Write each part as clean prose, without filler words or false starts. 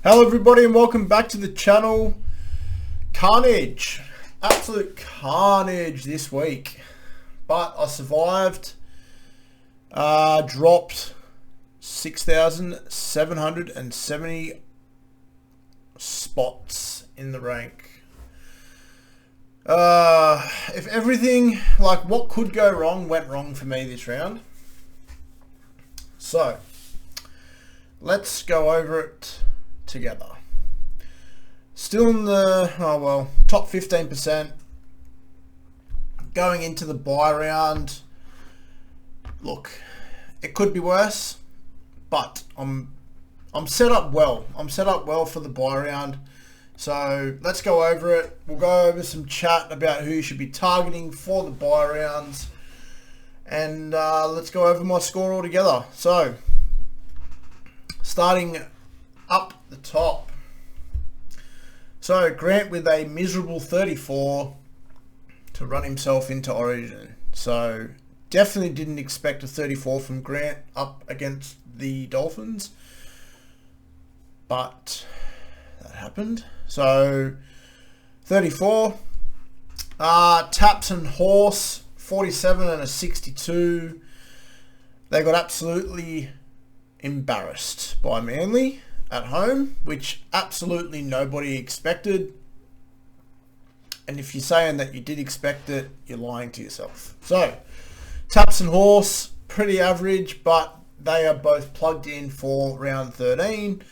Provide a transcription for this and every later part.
Hello everybody and welcome back to the channel. Carnage. Absolute carnage this week. But I survived. Dropped 6,770 spots in the rank. If everything, like what could go wrong, went wrong for me this round. So, let's go over it together. Still in the top 15%. Going into the bye round. Look, it could be worse, but I'm set up well. I'm set up well for the bye round. So let's go over it. We'll go over some chat about who you should be targeting for the bye rounds, and let's go over my score all together. So starting up the top. So Grant with a miserable 34 to run himself into Origin. So definitely didn't expect a 34 from Grant up against the Dolphins, but that happened. So 34. Taps and Horse 47 and a 62. They got absolutely embarrassed by Manly at home, which absolutely nobody expected. And if you're saying that you did expect it, you're lying to yourself. So, Taps and Horse, pretty average, but they are both plugged in for round 13.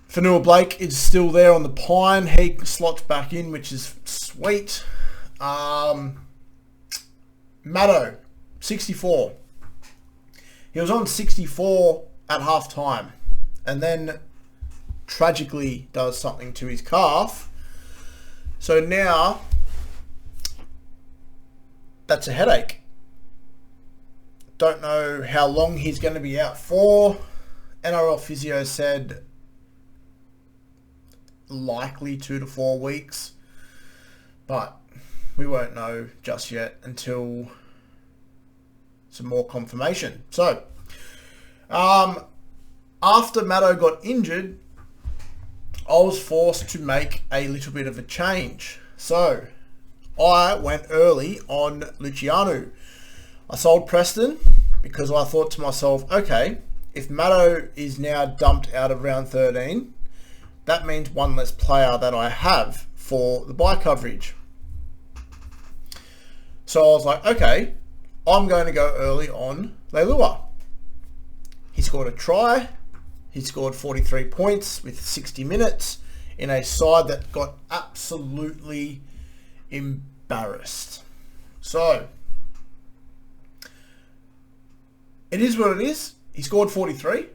Fanua Blake is still there on the pine. He slots back in, which is sweet. Maddo, 64. He was on 64 at half time, and then tragically does something to his calf. So now that's a headache. Don't know how long he's going to be out for. NRL physio said likely 2 to 4 weeks, but we won't know just yet until some more confirmation. So after Maddo got injured, I was forced to make a little bit of a change. So I went early on Luciano. I sold Preston because I thought to myself, okay, if Maddo is now dumped out of round 13, that means one less player that I have for the bye coverage. So I was like, okay, I'm going to go early on Leilua. He scored a try. He scored 43 points with 60 minutes in a side that got absolutely embarrassed. So, it is what it is. He scored 43.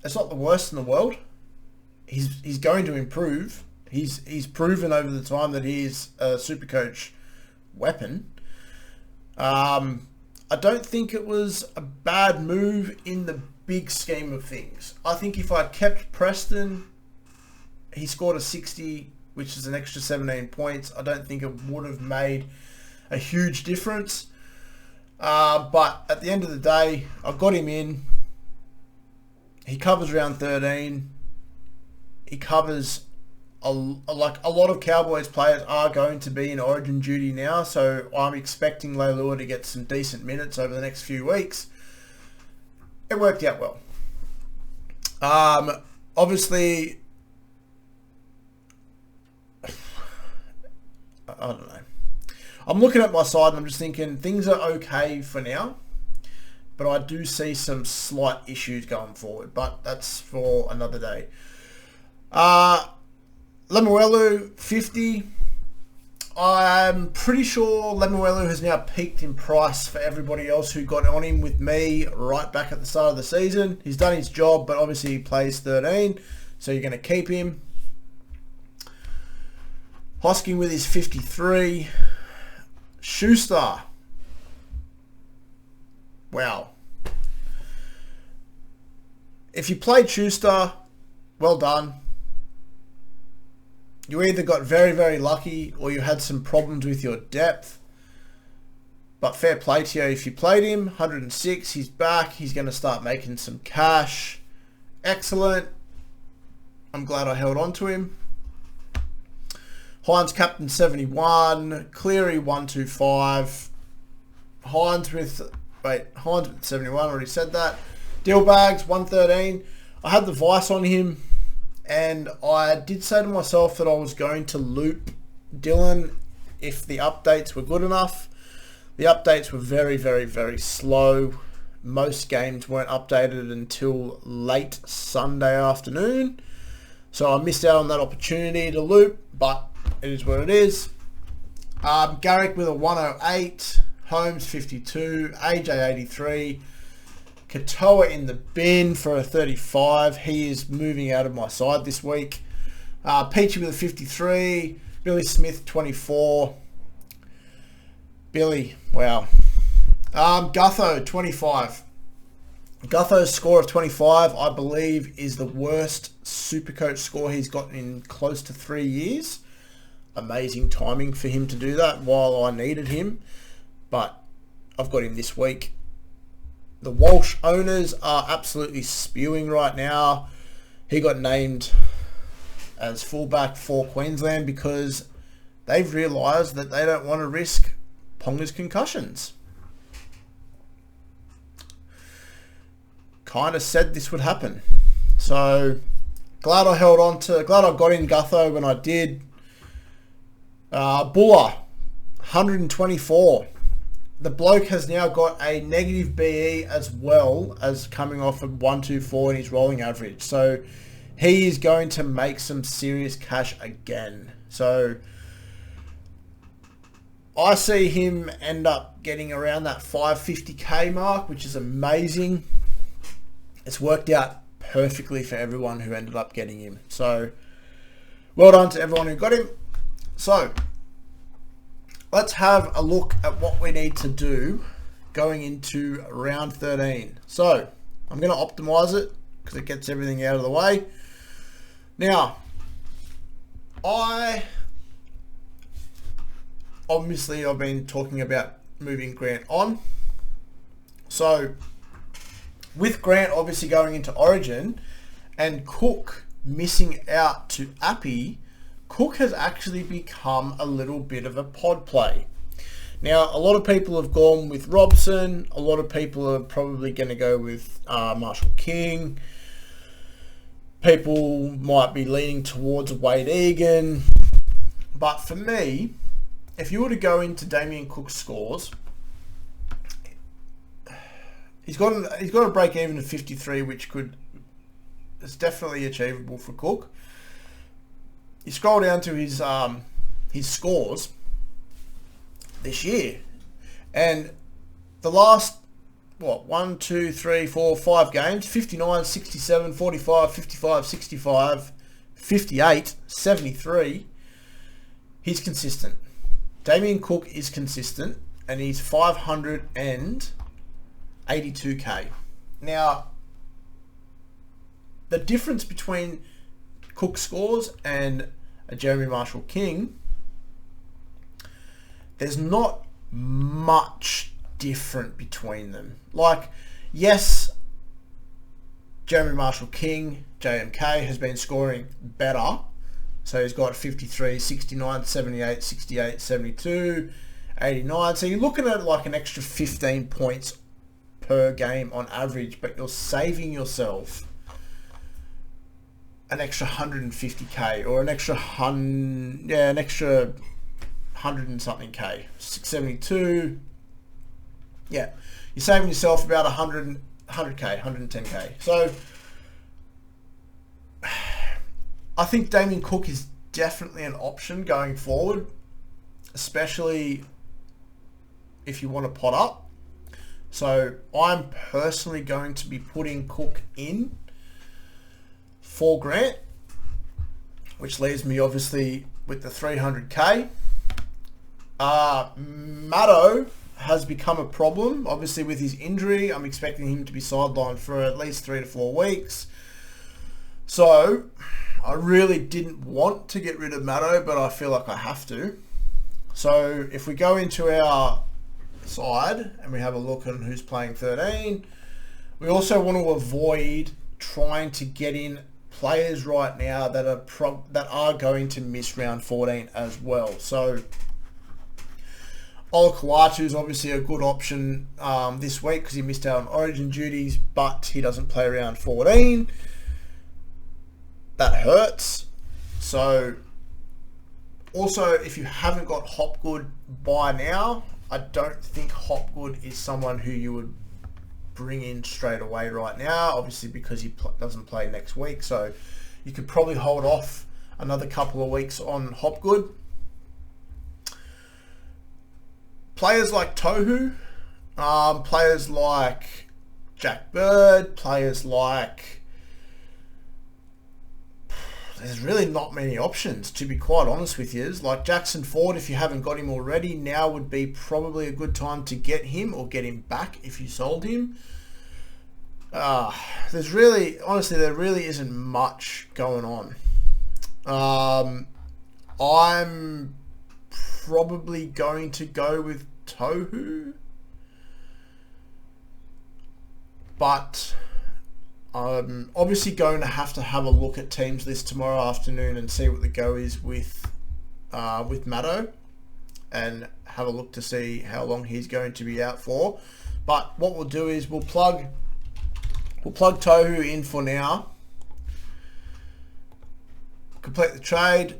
It's not the worst in the world. He's going to improve. He's proven over the time that he is a Supercoach weapon. I don't think it was a bad move in the big scheme of things. I think if I kept Preston, he scored a 60, which is an extra 17 points. I don't think it would have made a huge difference. But at the end of the day, I got him in. He covers round 13. He covers like a lot of Cowboys players are going to be in Origin duty now, so I'm expecting Leilua to get some decent minutes over the next few weeks. It worked out well. Obviously, I don't know. I'm looking at my side and I'm just thinking things are okay for now, but I do see some slight issues going forward, but that's for another day. Lemuelu, 50. I'm pretty sure Lemuelu has now peaked in price for everybody else who got on him with me right back at the start of the season. He's done his job, but obviously he plays 13, so you're going to keep him. Hosking with his 53. Schuster. Wow. If you played Schuster, well done. You either got very, very lucky or you had some problems with your depth. But fair play to you if you played him. 106, he's back. He's going to start making some cash. Excellent. I'm glad I held on to him. Hines captain 71, Cleary 125, Hines with 71, already said that. Dealbags 113. I had the vice on him, and I did say to myself that I was going to loop Dylan if the updates were good enough. The updates were very, very, very slow. Most games weren't updated until late Sunday afternoon. So I missed out on that opportunity to loop, but it is what it is. Garrick with a 108, Holmes 52, AJ 83, Katoa in the bin for a 35. He is moving out of my side this week. Peachy with a 53, Billy Smith 24. Billy, wow. Gutho 25. Gutho's score of 25, I believe, is the worst Supercoach score he's gotten in close to 3 years. Amazing timing for him to do that while I needed him, but I've got him this week. The Walsh owners are absolutely spewing right now. He got named as fullback for Queensland because they've realised that they don't want to risk Ponga's concussions. Kind of said this would happen. So glad I got in Gutho when I did. Buller, 124. The bloke has now got a negative BE as well as coming off a 124 in his rolling average. So he is going to make some serious cash again. So I see him end up getting around that 550k mark, which is amazing. It's worked out perfectly for everyone who ended up getting him. So well done to everyone who got him. So let's have a look at what we need to do going into round 13. So I'm going to optimize it because it gets everything out of the way. Now, I've been talking about moving Grant on. So with Grant obviously going into Origin and Cook missing out to Appy, Cook has actually become a little bit of a pod play. Now, a lot of people have gone with Robson. A lot of people are probably going to go with Marshall King. People might be leaning towards Wade Egan. But for me, if you were to go into Damien Cook's scores, he's got a break even of 53, which is definitely achievable for Cook. You scroll down to his scores this year, and the last 5 games, 59, 67, 45, 55, 65, 58, 73. He's consistent. Damien Cook is consistent, and he's 582k. Now, the difference between Cook scores and a Jeremy Marshall King, there's not much different between them. Like, yes, Jeremy Marshall King, JMK, has been scoring better. So he's got 53, 69, 78, 68, 72, 89. So you're looking at like an extra 15 points per game on average, but you're saving yourself an extra 150k or an extra 100 and something k, 672. Yeah, you're saving yourself about 100k, 110k. So I think Damien Cook is definitely an option going forward, especially if you want to pot up. So I'm personally going to be putting Cook in for Grant, which leaves me obviously with the 300k. Maddo has become a problem, obviously with his injury. I'm expecting him to be sidelined for at least 3 to 4 weeks. So I really didn't want to get rid of Maddo, but I feel like I have to. So if we go into our side and we have a look at who's playing 13, we also want to avoid trying to get in players right now that are going to miss round 14 as well. So Olakau'atu is obviously a good option this week because he missed out on Origin duties, but he doesn't play round 14. That hurts. So also, if you haven't got Hopgood by now, I don't think Hopgood is someone who you would bring in straight away right now, obviously because he doesn't play next week. So you could probably hold off another couple of weeks on Hopgood. Players like Tohu, players like Jack Bird, players like... There's really not many options, to be quite honest with you. Like Jackson Ford, if you haven't got him already, now would be probably a good time to get him or get him back if you sold him. There's really, honestly, there really isn't much going on. I'm probably going to go with Tohu, but I'm obviously going to have a look at teams list tomorrow afternoon and see what the go is with Maddo, and have a look to see how long he's going to be out for. But what we'll do is we'll plug Tohu in for now. Complete the trade.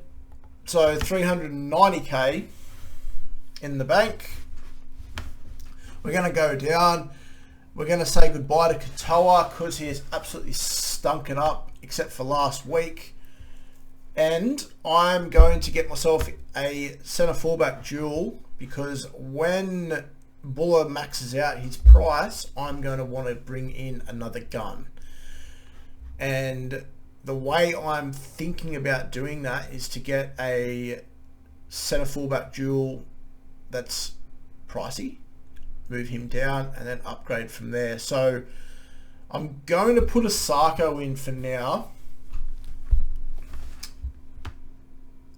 So 390k in the bank. We're going to go down. We're going to say goodbye to Katoa because he has absolutely stunk it up except for last week. And I'm going to get myself a centre fullback dual because when Buller maxes out his price, I'm going to want to bring in another gun. And the way I'm thinking about doing that is to get a centre fullback dual that's pricey, move him down, and then upgrade from there. So I'm going to put a Sarko in for now.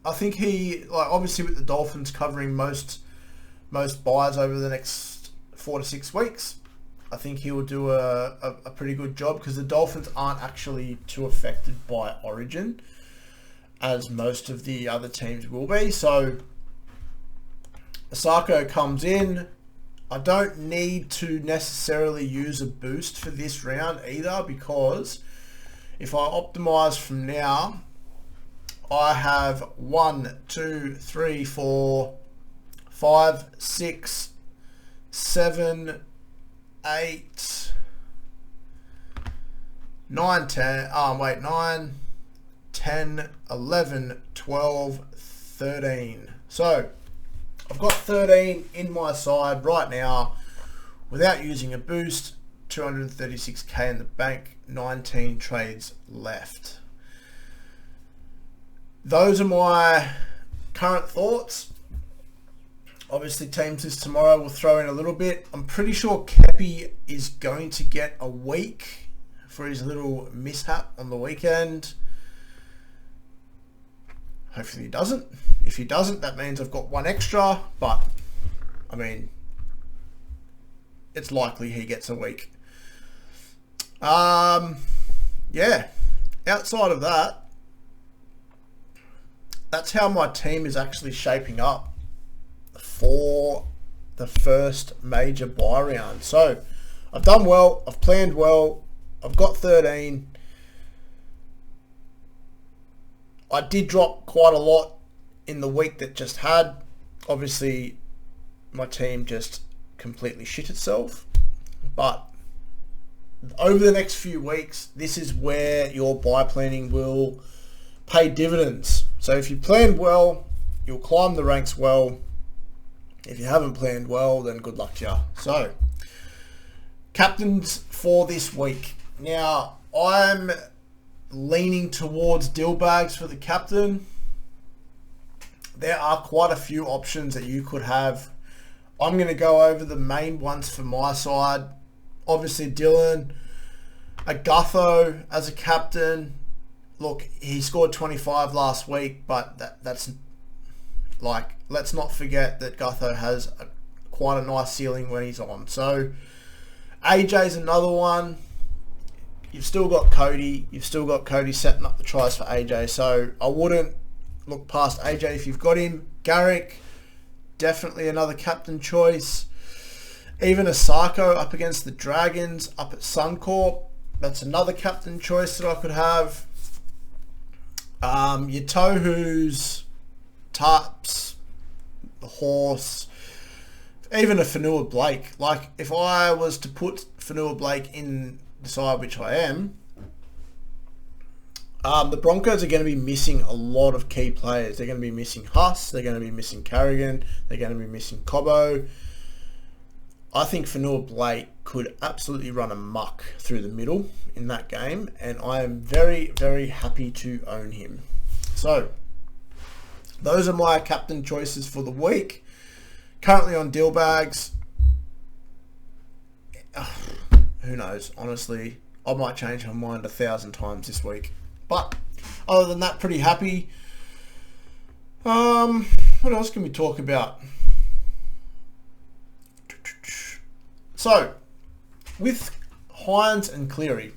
I think he, like, obviously with the Dolphins covering most buys over the next 4 to 6 weeks, I think he will do a pretty good job because the Dolphins aren't actually too affected by Origin as most of the other teams will be. So Sarko comes in. I don't need to necessarily use a boost for this round either, because if I optimize from now, I have 1, 2, 3, 4, 5, 6, 7, 8, 9, 10, 9, 10, 11, 12, 13. So I've got 13 in my side right now without using a boost. 236k in the bank, 19 trades left. Those are my current thoughts. Obviously, teams list tomorrow will throw in a little bit. I'm pretty sure Kepi is going to get a week for his little mishap on the weekend. Hopefully he doesn't. If he doesn't, that means I've got one extra, but I mean, it's likely he gets a week. Yeah, outside of that, that's how my team is actually shaping up for the first major buy round. So I've done well, I've planned well, I've got 13. I did drop quite a lot in the week that just had. Obviously, my team just completely shit itself. But over the next few weeks, this is where your buy planning will pay dividends. So if you planned well, you'll climb the ranks well. If you haven't planned well, then good luck to you. So, captains for this week. Now, I'm leaning towards Dillbags for the captain. There are quite a few options that you could have. I'm going to go over the main ones for my side. Obviously, Dylan, a Gutho as a captain. Look, he scored 25 last week, but that's like, let's not forget that Gutho has quite a nice ceiling when he's on. So, AJ's another one. you've still got Cody. You've still got Cody setting up the tries for AJ. So I wouldn't look past AJ if you've got him. Garrick, definitely another captain choice. Even Asako up against the Dragons, up at Suncorp. That's another captain choice that I could have. Your Tohus, Tarps, the Horse, even a Fanua Blake. Like, if I was to put Fanua Blake in the side, which I am, the Broncos are going to be missing a lot of key players. They're going to be missing Huss. They're going to be missing Carrigan. They're going to be missing Cobbo. I think Fanua Blake could absolutely run amok through the middle in that game, and I am very, very happy to own him. So, those are my captain choices for the week. Currently on deal bags. Who knows? Honestly, I might change my mind 1,000 times this week. But other than that, pretty happy. What else can we talk about? So, with Hines and Cleary.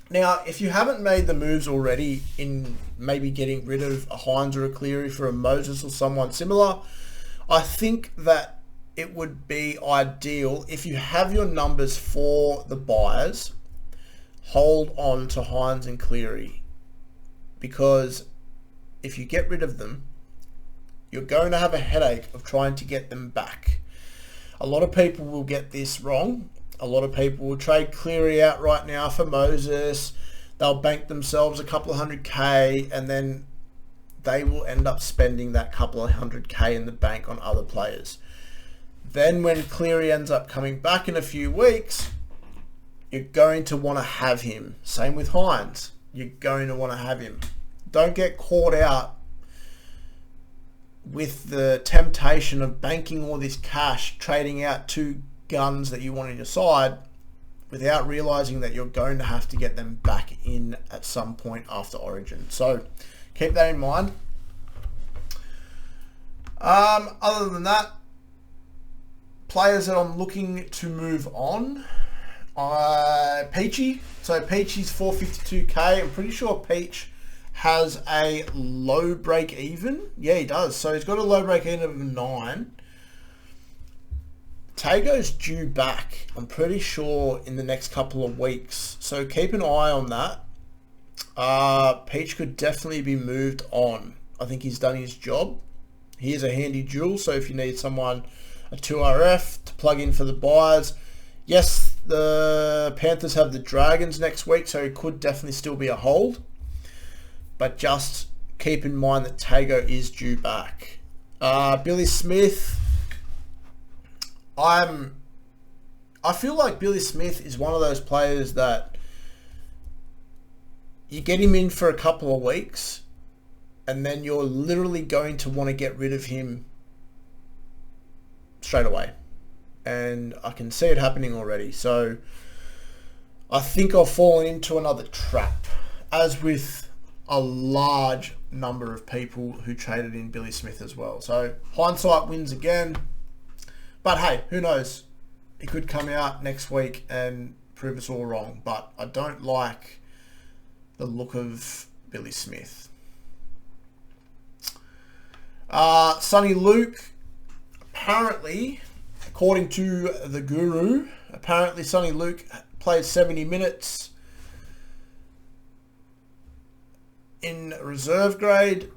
Now, if you haven't made the moves already in maybe getting rid of a Hines or a Cleary for a Moses or someone similar, I think that it would be ideal if you have your numbers for the buyers, hold on to Hines and Cleary, because if you get rid of them, you're going to have a headache of trying to get them back. A lot of people will get this wrong. A lot of people will trade Cleary out right now for Moses. They'll bank themselves a couple of 100K, and then they will end up spending that couple of 100K in the bank on other players. Then when Cleary ends up coming back in a few weeks, you're going to want to have him. Same with Hines. You're going to want to have him. Don't get caught out with the temptation of banking all this cash, trading out two guns that you want on your side, without realizing that you're going to have to get them back in at some point after Origin. So keep that in mind. Other than that, players that I'm looking to move on, Peachy. So Peachy's 452k. I'm pretty sure Peach has a low break even. Yeah, he does. So he's got a low break even of 9. Tago's due back, I'm pretty sure, in the next couple of weeks. So keep an eye on that. Peach could definitely be moved on. I think he's done his job. He is a handy jewel, so if you need someone, a 2RF to plug in for the buyers. Yes, the Panthers have the Dragons next week, so it could definitely still be a hold. But just keep in mind that Tago is due back. Billy Smith. I feel like Billy Smith is one of those players that you get him in for a couple of weeks and then you're literally going to want to get rid of him straight away. And I can see it happening already. So I think I've fallen into another trap, as with a large number of people who traded in Billy Smith as well. So hindsight wins again. But hey, who knows? He could come out next week and prove us all wrong. But I don't like the look of Billy Smith. Sonny Luke, apparently, according to the Guru, apparently Sonny Luke played 70 minutes in reserve grade,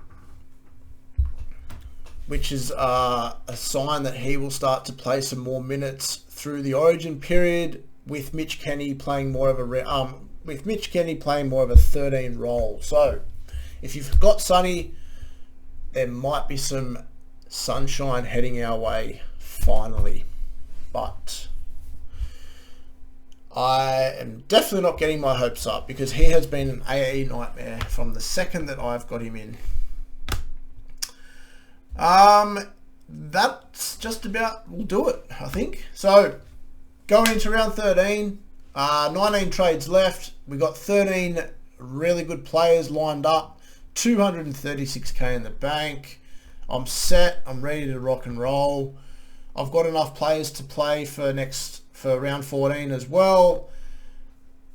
which is a sign that he will start to play some more minutes through the Origin period, with Mitch Kenny playing more of a 13 role. So, if you've got Sonny, there might be some sunshine heading our way finally. But I am definitely not getting my hopes up, because he has been an AE nightmare from the second that I've got him in. That's just about will do it, I think. So going into round 13, 19 trades left. We got 13 really good players lined up, 236k in the bank. I'm set. I'm ready to rock and roll. I've got enough players to play for round 14 as well.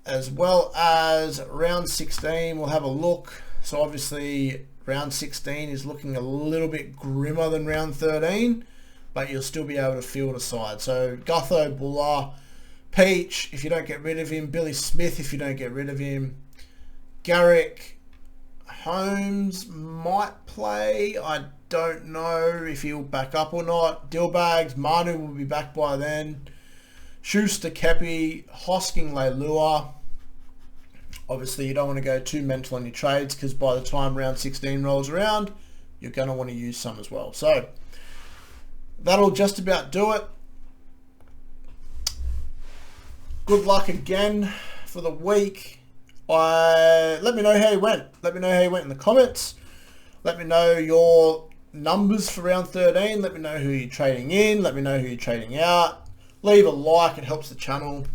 as well as round 16. We'll have a look. So obviously round 16 is looking a little bit grimmer than round 13, but you'll still be able to field a side. So Gutho, Buller, Peach, if you don't get rid of him, Billy Smith, if you don't get rid of him, Garrick, Holmes might play. I don't know if he'll back up or not. Dillbags, Manu will be back by then. Schuster, Kepi, Hosking, Leilua. Obviously, you don't want to go too mental on your trades because by the time round 16 rolls around, you're going to want to use some as well. So that'll just about do it. Good luck again for the week. Let me know how you went. Let me know how you went in the comments. Let me know your numbers for round 13. Let me know who you're trading in. Let me know who you're trading out. Leave a like. It helps the channel.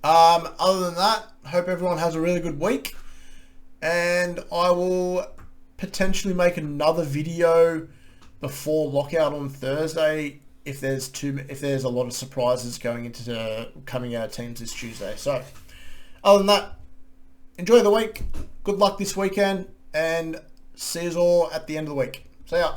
Other than that, hope everyone has a really good week. And I will potentially make another video before lockout on Thursday if there's a lot of surprises coming out of teams this Tuesday. So other than that, enjoy the week. Good luck this weekend and see you all at the end of the week. See ya.